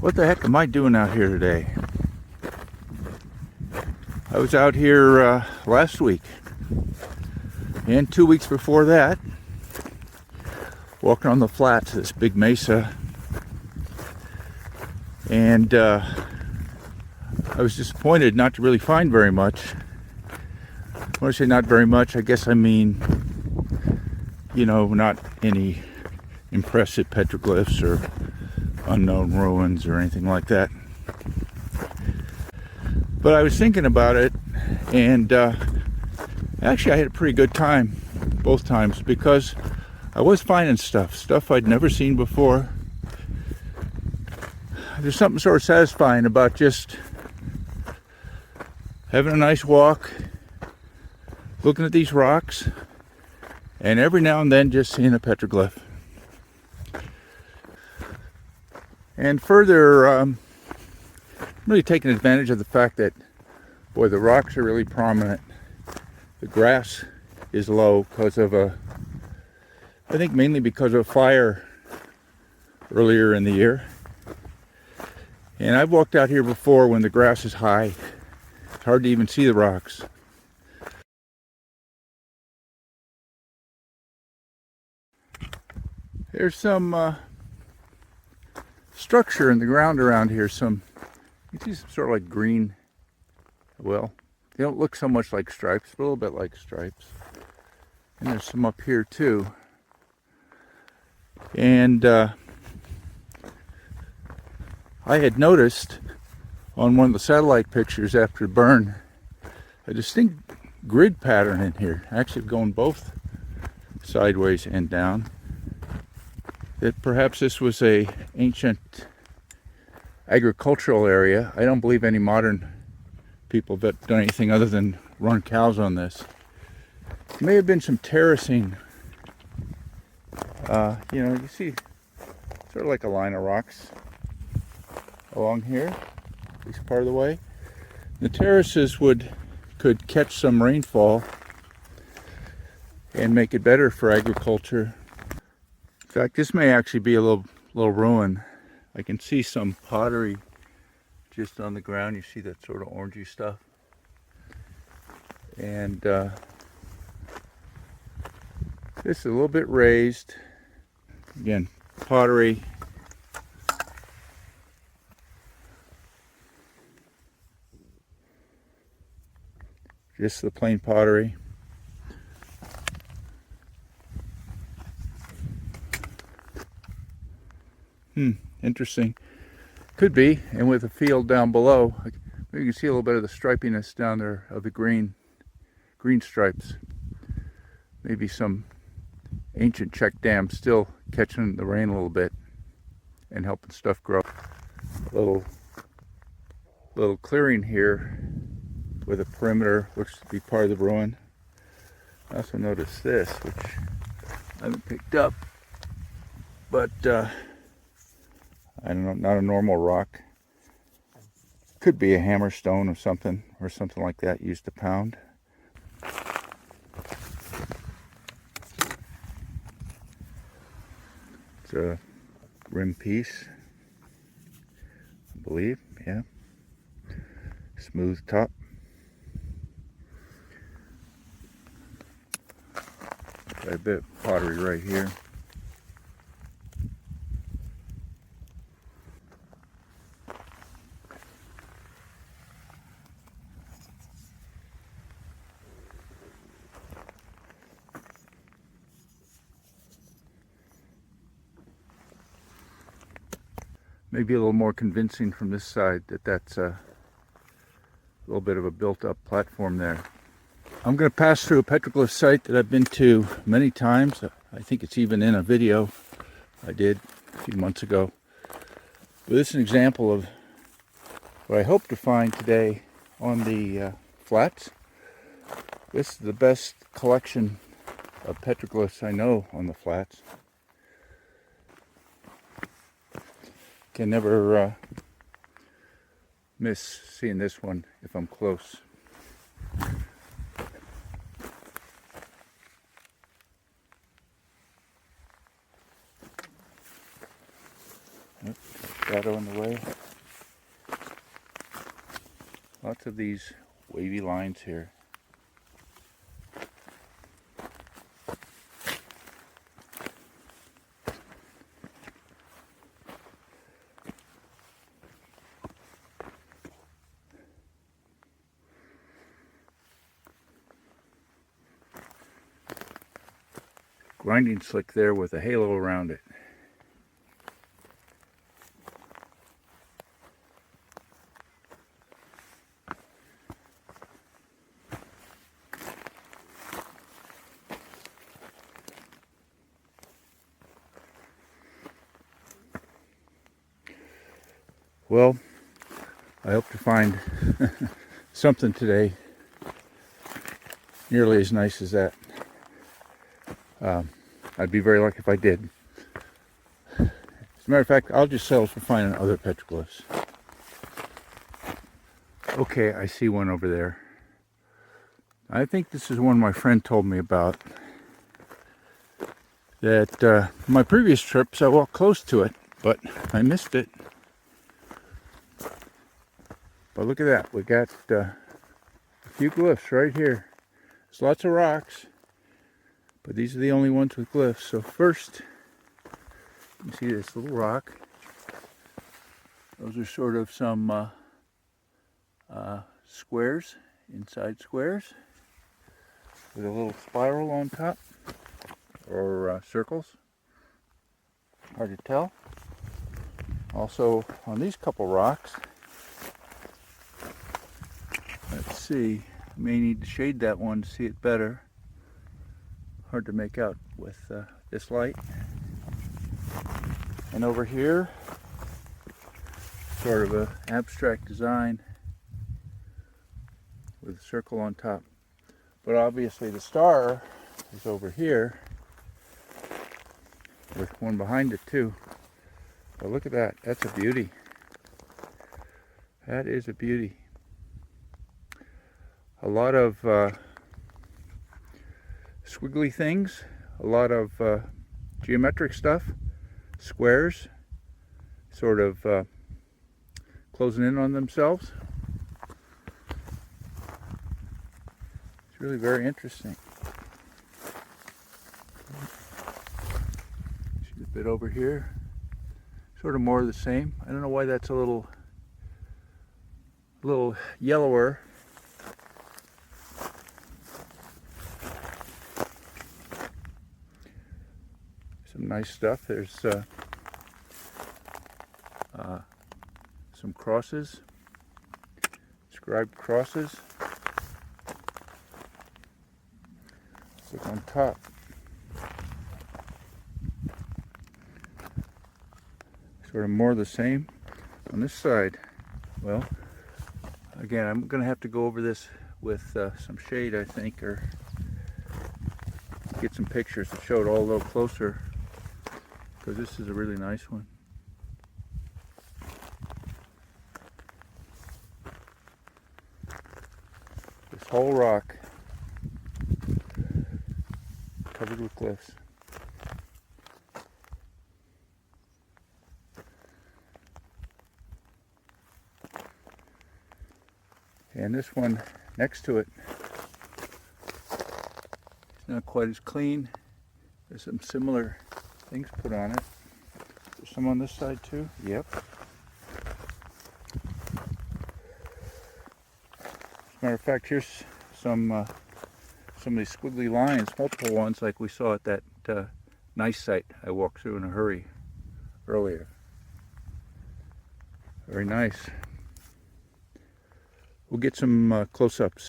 What the heck am I doing out here today? I was out here last week and 2 weeks before that, walking on the flats of this big mesa, and I was disappointed not to really find very much. When I say not very much, I guess I mean, you know, not any impressive petroglyphs or unknown ruins or anything like that. But I was thinking about it, and actually I had a pretty good time both times, because I was finding stuff I'd never seen before. There's something sort of satisfying about just having a nice walk, looking at these rocks, and every now and then just seeing a petroglyph. And further, I'm really taking advantage of the fact that, boy, the rocks are really prominent. The grass is low because of I think mainly because of a fire earlier in the year. And I've walked out here before when the grass is high. It's hard to even see the rocks. There's some structure in the ground around here. You can see some sort of like green, well, they don't look so much like stripes, but a little bit like stripes. And there's some up here too. And I had noticed on one of the satellite pictures after the burn a distinct grid pattern in here, actually going both sideways and down. That perhaps this was a ancient agricultural area. I don't believe any modern people have done anything other than run cows on this. There may have been some terracing. You know, you see sort of like a line of rocks along here, at least part of the way. The terraces could catch some rainfall and make it better for agriculture. In fact, this may actually be a little ruin. I can see some pottery just on the ground. You see that sort of orangey stuff. And this is a little bit raised. Again, pottery. Just the plain pottery. Interesting. Could be, and with a field down below, you can see a little bit of the stripiness down there of the green stripes. Maybe some ancient check dam still catching the rain a little bit and helping stuff grow. A little clearing here with a perimeter, looks to be part of the ruin. I also noticed this, which I haven't picked up, but I don't know, not a normal rock. Could be a hammerstone or something like that used to pound. It's a rim piece, I believe, yeah. Smooth top. Got a bit of pottery right here. Maybe a little more convincing from this side that that's a little bit of a built-up platform there. I'm going to pass through a petroglyph site that I've been to many times. I think it's even in a video I did a few months ago. But this is an example of what I hope to find today on the flats. This is the best collection of petroglyphs I know on the flats. Can never miss seeing this one if I'm close. shadow in the way. Lots of these wavy lines here. Grinding slick there with a halo around it. Well, I hope to find something today nearly as nice as that. I'd be very lucky if I did. As a matter of fact, I'll just settle for finding other petroglyphs. Okay, I see one over there. I think this is one my friend told me about. That my previous trips I walked close to it, but I missed it. But look at that, we got a few glyphs right here. There's lots of rocks, but these are the only ones with glyphs. So first, you see this little rock. Those are sort of some squares, inside squares, with a little spiral on top, or circles. Hard to tell. Also, on these couple rocks, let's see, may need to shade that one to see it better. Hard to make out with this light. And over here, sort of an abstract design with a circle on top. But obviously the star is over here, with one behind it too. But look at that, that's a beauty. That is a beauty. A lot of squiggly things, a lot of geometric stuff, squares, sort of closing in on themselves. It's really very interesting. See a bit over here, sort of more of the same. I don't know why that's a little yellower. Some nice stuff. There's some crosses, scribed crosses. Let's look on top. Sort of more of the same. On this side, well, again, I'm going to have to go over this with some shade, I think, or get some pictures to show it all a little closer, because this is a really nice one. This whole rock covered with glyphs. And this one next to it, it's not quite as clean. There's some similar things put on it. There's some on this side too. Yep. As a matter of fact, here's some of these squiggly lines, multiple ones like we saw at that nice site I walked through in a hurry earlier. Very nice. We'll get some close-ups.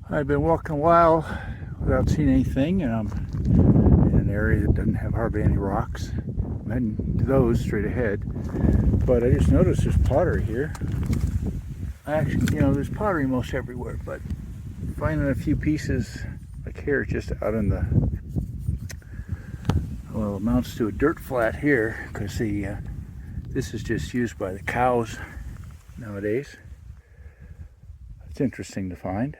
I've been walking a while without seeing anything, and I'm in an area that doesn't have hardly any rocks. I'm heading to those straight ahead, but I just noticed there's pottery here. Actually, you know, there's pottery most everywhere, but finding a few pieces like here, just out in the, well, it amounts to a dirt flat here, because this is just used by the cows nowadays. It's interesting to find.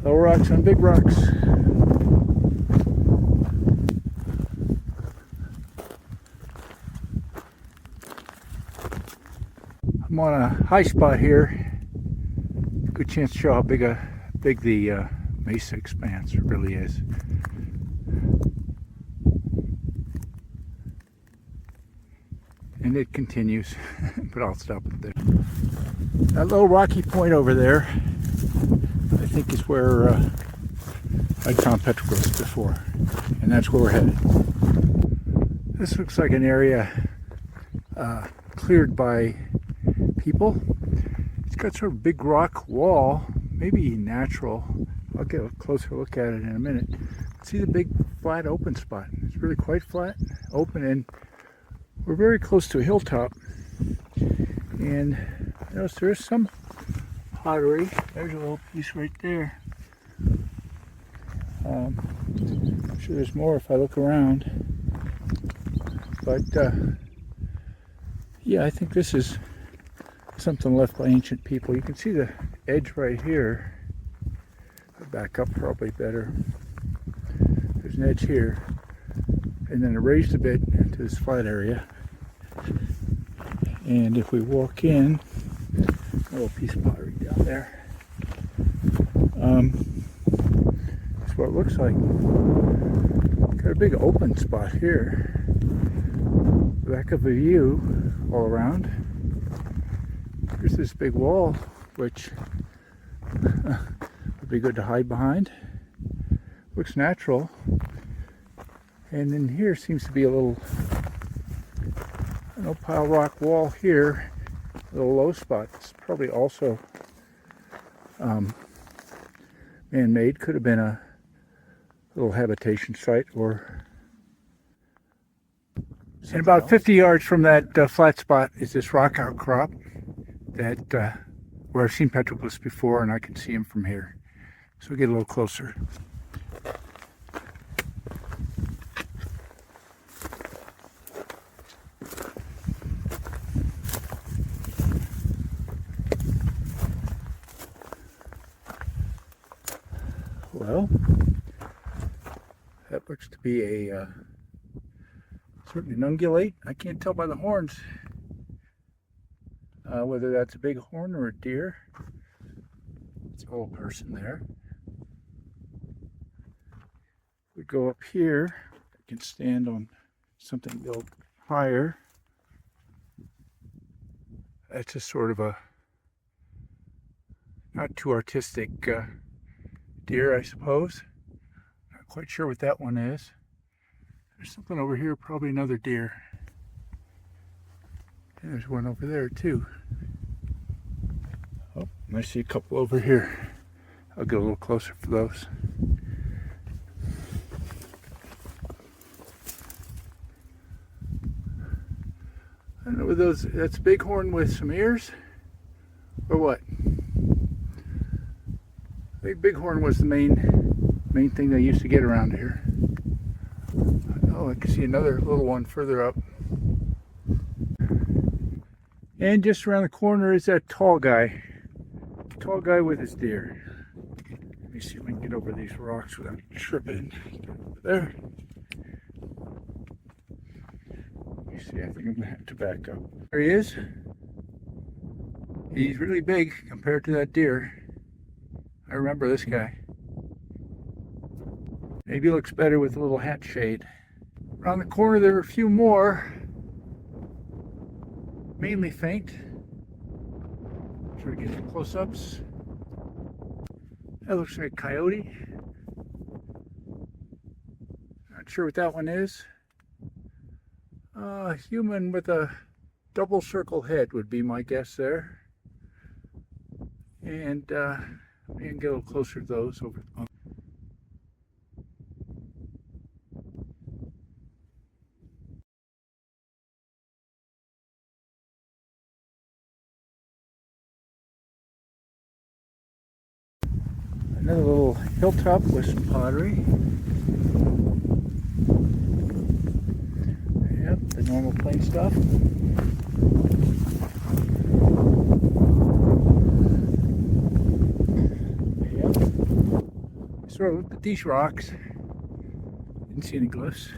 Little rocks on big rocks. I'm on a high spot here. Good chance to show how big the mesa expanse really is. And it continues, but I'll stop it there. That little rocky point over there, I think, is where I found petroglyphs before, and that's where we're headed. This looks like an area cleared by people. It's got sort of a big rock wall, maybe natural. I'll get a closer look at it in a minute. See the big flat open spot? It's really quite flat, open, and we're very close to a hilltop. And notice there is some pottery. There's a little piece right there. I'm sure there's more if I look around. But yeah, I think this is something left by ancient people. You can see the edge right here. I'll back up probably better. There's an edge here, and then it raised a bit to this flat area. And if we walk in, a little piece of pottery down there. That's what it looks like. Got a big open spot here. Back of a view all around. Here's this big wall, which would be good to hide behind. Looks natural. And then here seems to be a little, pile rock wall here. A little low spot. It's probably also man-made. Could have been a little habitation site, or. And about 50 yards from that flat spot is this rock outcrop that where I've seen petroglyphs before, and I can see them from here. So we'll get a little closer. Well, that looks to be a certainly an ungulate. I can't tell by the horns whether that's a big horn or a deer. It's a little person there. We go up here. I can stand on something a little higher. That's just sort of a not too artistic deer, I suppose. Not quite sure what that one is. There's something over here, probably another deer. And there's one over there too. Oh, I see a couple over here. I'll get a little closer for those. I don't know whether those, that's a bighorn with some ears or what. I think bighorn was the main thing they used to get around here. Oh, I can see another little one further up. And just around the corner is that tall guy. Tall guy with his deer. Let me see if we can get over these rocks without tripping. Over there. Let me see, I think I'm going to have to back up. There he is. He's really big compared to that deer. I remember this guy. Maybe looks better with a little hat shade. Around the corner there are a few more. Mainly faint. Try to get some close-ups. That looks like a coyote. Not sure what that one is. A human with a double circle head would be my guess there. And we can get a little closer to those over. Another little hilltop with some pottery. Yep, the normal plain stuff. Yep. Sort of looked at these rocks. Didn't see any glyphs.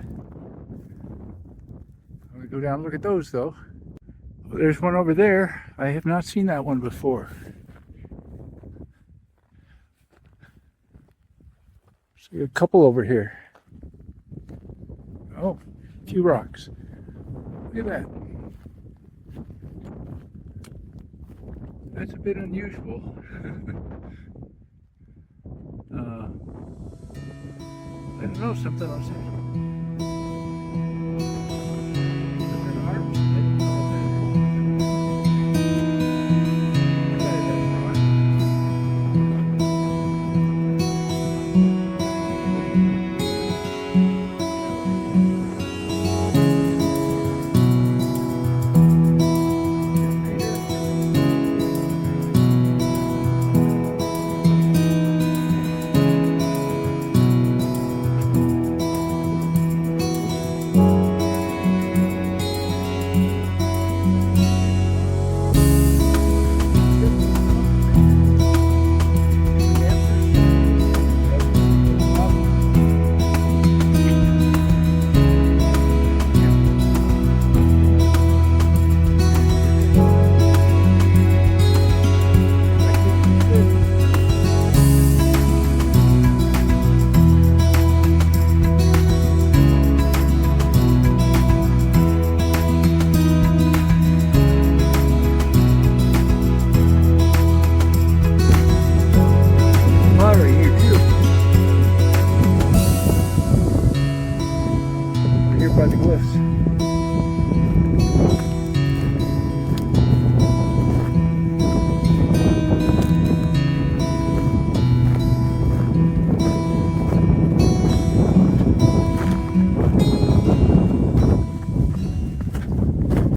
I'm going to go down and look at those though. Oh, there's one over there. I have not seen that one before. See a couple over here. Oh, a few rocks. Look at that. That's a bit unusual. I don't know, something else.